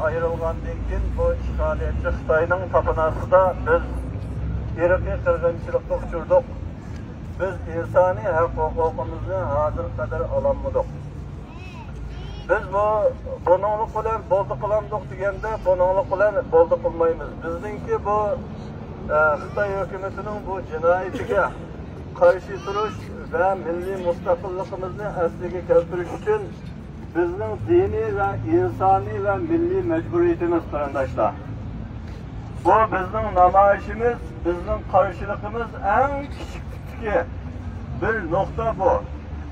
ayrılgandan keyin bu işgaliyetçi Xitoyning tapınasida biz irqiy qirg'inchilikka uchirdik. Biz insoniy haq-huquqimizni hozir qadar ololmadik. Biz buninglik bilan bo'ldi qilamdik deganda buninglik bilan bo'ldi qilmaymiz. Bizningki bu Xitoy hukumatining bu jinoyatiga qarshi turish va milliy mustaqilligimizni asliga keltirish uchun bizning diniy va insoniy va milliy majburiyatimiz qarindoshlar. Bu bizning namoyishimiz, bizning qarshiligimiz eng kichik bir nuqta bu.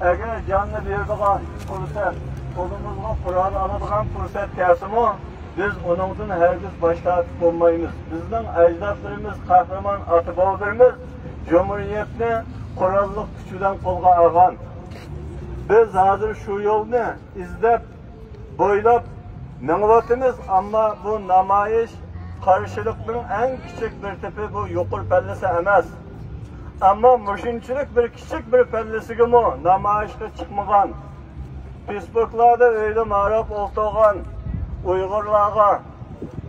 Agar jonni beradigan fursat, qo'limizga qurol oladigan fursat kelsimi, biz uningdan hargiz bosh tortib bo'lmaymiz. Bizning ajdodlarimiz, qahramon ota-bobolarimiz Cumhuriyetni qurolli kuch bilan qo'lga olgan. Biz hozir shu yo'lni izlab, bo'ylab mingyapmiz, ammo bu namoyish qarshilikning eng kichik bir tipi, bu yuqori pallasi emas. Ammo mushunchalik bir kichik bir pallasiga namoyishga chiqmagan, Facebooklarda o'yda marab o'ltirgan Uyg'urlarga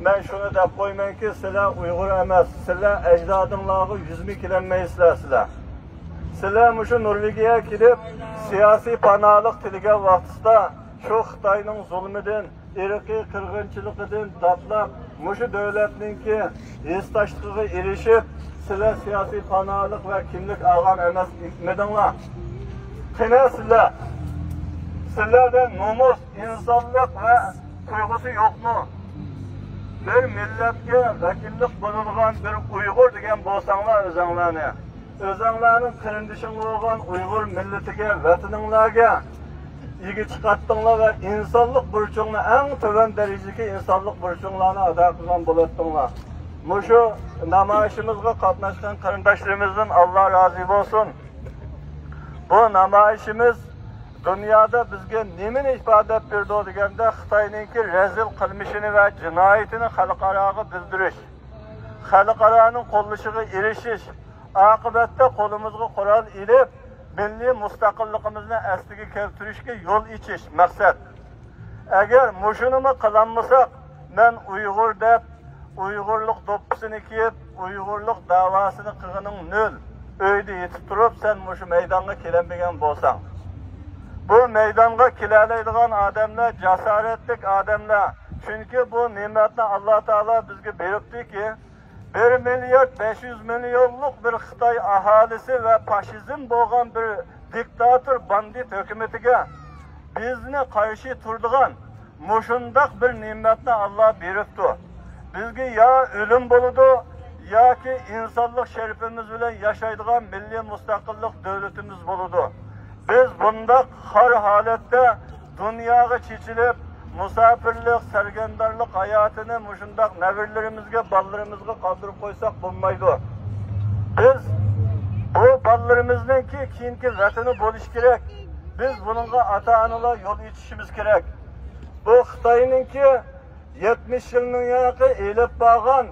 men shuni deb qo'ymanki, sizlar Uyg'ur emas, sizlar ajdodinglarga yuzma kelolmaysizlar sizlar. Sizlar mushu Norvegiyaga kelib, siyosiy panohlik tilagan vaqtida shu Xitoyning zulmidan, irqiy qirg'inchiligidan datlab, mushu davlatningki hesdashligiga erishib, sizlar siyosiy panohlik va kimlik olgan emas edinglar. Qani sizlar? Sizlarda nomus, insonlik va tuyg'usi yo'qmi? Bir millatga vakillik bo'ladigan bir Uyg'ur degan bo'lsanglar o'zinglarning qarindishing bo'lgan Uyg'ur millatiga, vataninglarga ega chiqatdinglar va insonlik burchingni eng to'g'ri darajadagi insonlik burchinglarni ado qilgan bo'lasizlar. Mushu namoyishimizga qatnashgan qarindoshlarimizdan Alloh rozi bo'lsin. Bu namoyishimiz dunyoda bizga nimani ifoda berdi deganda Xitoyningki rezil qilmishini va jinoyatini xalqaroga bildirish, xalqaroning qo'llashiga erishish, oqibatda qo'limizga qurol ilib milliy mustaqilligimizni asliga keltirishga yo'l ichish maqsad. Agar mushunimi qilolmasak, men Uyg'ur deb Uyg'urlik do'ppisini kiyib, Uyg'urlik davosini qilganing nol. Uyda yetib turib, sen mushu maydonga kelinmagan bo'lsang, bu maydonga kelalaydigan odamlar jasoratli odamlar. Chunki bu ne'matni Alloh taolo bizga beribdiki, 1 milliard 500 milyonlik bir Xitoy aholisi va fashizm bo'lgan bir diktator bandit hukumatiga bizni qarshi turadigan mushundaq bir ne'matni Alloh beribdi. Bizga yo o'lim bo'ladi, yoki insonlik sharafimiz bilan yashaydigan milliy mustaqillik davlatimiz bo'ladi. Biz bunda har holatda dunyoga chechilib, musafirlik, sargandorlik hayotini mushundaq navirlarimizga, ballalarimizga qoldirib qo'ysak bo'lmaydi. Biz bu ballalarimizninki keyingi vatani bo'lish kerak. Biz buningga ota-onalar yo'l yetishimiz kerak. Bu Xitoyningki 70 yilning yaqin elib bo'lgan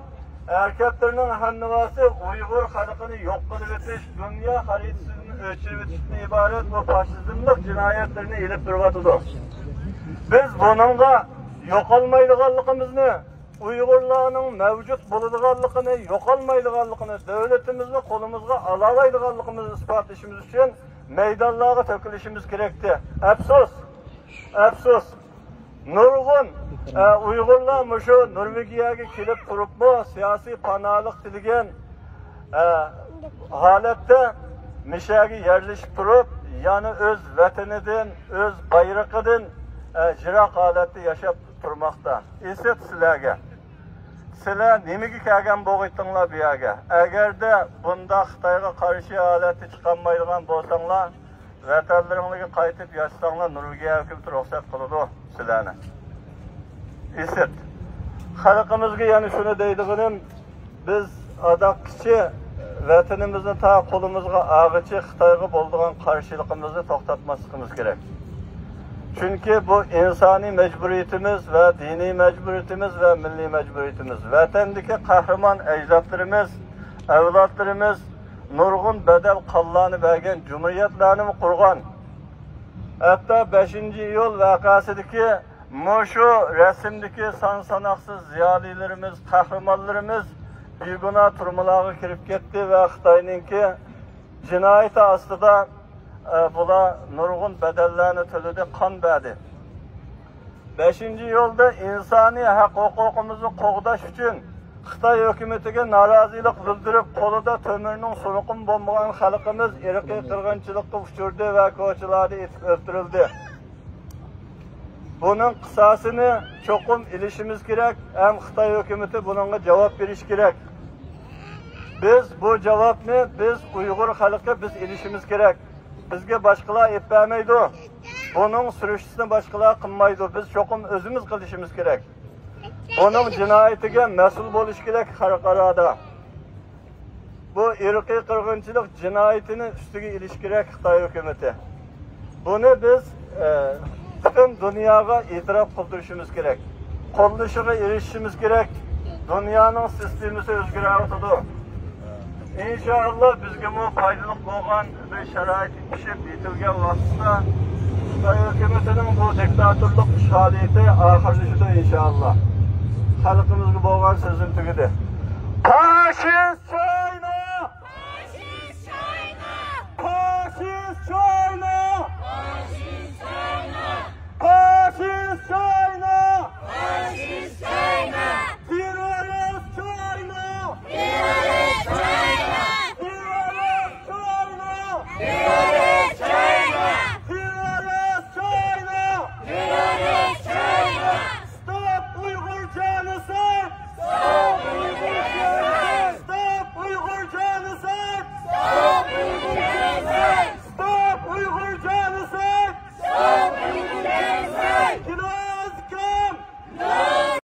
erkaklarning hannavasi Uyg'ur xalqini yo'q qilib o'tish, dunyo xaritasini o'chirib o'tishdan iborat bu fashizmlik jinoyatlarini elib turibdi. Biz buningga yo'qolmaydiganligimizni, Uyg'urlarning mavjud bo'ladiganligini, yo'qolmaydiganligini, davlatimizni qo'limizga ola oladiganligimizni isbotlashimiz uchun maydonlarga to'kilishimiz kerakdi. Afsus. Nurg'un Uyg'urlar mushu Norvegiyaga kelib turibmi, siyosiy panohlik tilagan holatda mishaga yerlashib turib, yana o'z vatanidan, o'z bayrog'idan jiroq holatda yashab turmoqda. Esat sizlarga. Sizlar nimaga kelgan bo'g'itdinglar bu yerga? Agarda bunda Xitoyga qarshi holatda chiqolmaydigan bo'lsanglar, vatanlaringizga qaytib yashasanglar, Norvegiya hukumati ruxsat qiladi sizlarni. Esat. Xalqimizga yana shuni deydiganim, biz adoqchi vatanimizni ta qo'limizga og'ichi Xitoyga bo'lgan qarshiligimizni to'xtatmasligimiz kerak. Chunki bu insoniy majburiyatimiz va diniy majburiyatimiz va milliy majburiyatimiz. Vatandagi qahramon ajdodlarimiz, avlodlarimiz nurg'un badal qonlarni bergan, jumhuriyatlarni qurgan. Hatto 5-iyul voqeasidagi Muşu resimdeki son-sanoqsiz ziyolilarimiz, qahramonlarimiz beguna turmalarga kirib ketdi va Xitoyninki jinoyati ostida bular nurg'un bedellarni to'ladi, qon berdi. 5-yo'lda insoniy haq-huquqimizni qo'g'dash uchun Xitoy hukumatiga norozilik bildirib, qo'lida to'mirning suruqim bo'lmagan xalqimiz irqiy qirg'inchilikka uchirdi va ko'chalarda etib o'ldirildi. Bunun qisasini cho'qim ilishimiz kerak, ham Xitoy hukumati bunga javob berish kerak. Biz bu javobni biz Uyg'ur xalqiga biz ilishimiz kerak. Bizga boshqalar etmaydi. Bunun surishini boshqalar qilmaydi. Biz cho'qim o'zimiz qilishimiz kerak. Bunun jinoyatiga mas'ul bo'lish kerak xalqaro. Bu irqiy qirg'inchilik jinoyatini ustiga ilish kerak Xitoy hukumati. Buni biz butun dunyoga e'tirof qildirishimiz kerak. Qo'llashiga erishishimiz kerak. Dunyoning sistemasi o'zgaradi. İnşallah bizga bu foydali bo'lgan bir sharoit pishib yetilgan vaqtda Xitoy hukumatining bu diktatorlik faoliyati oxirlashadi inshaalloh. Xalqimizga bo'lgan so'zim tugadi. Faşist China! Faşist China! Faşist China!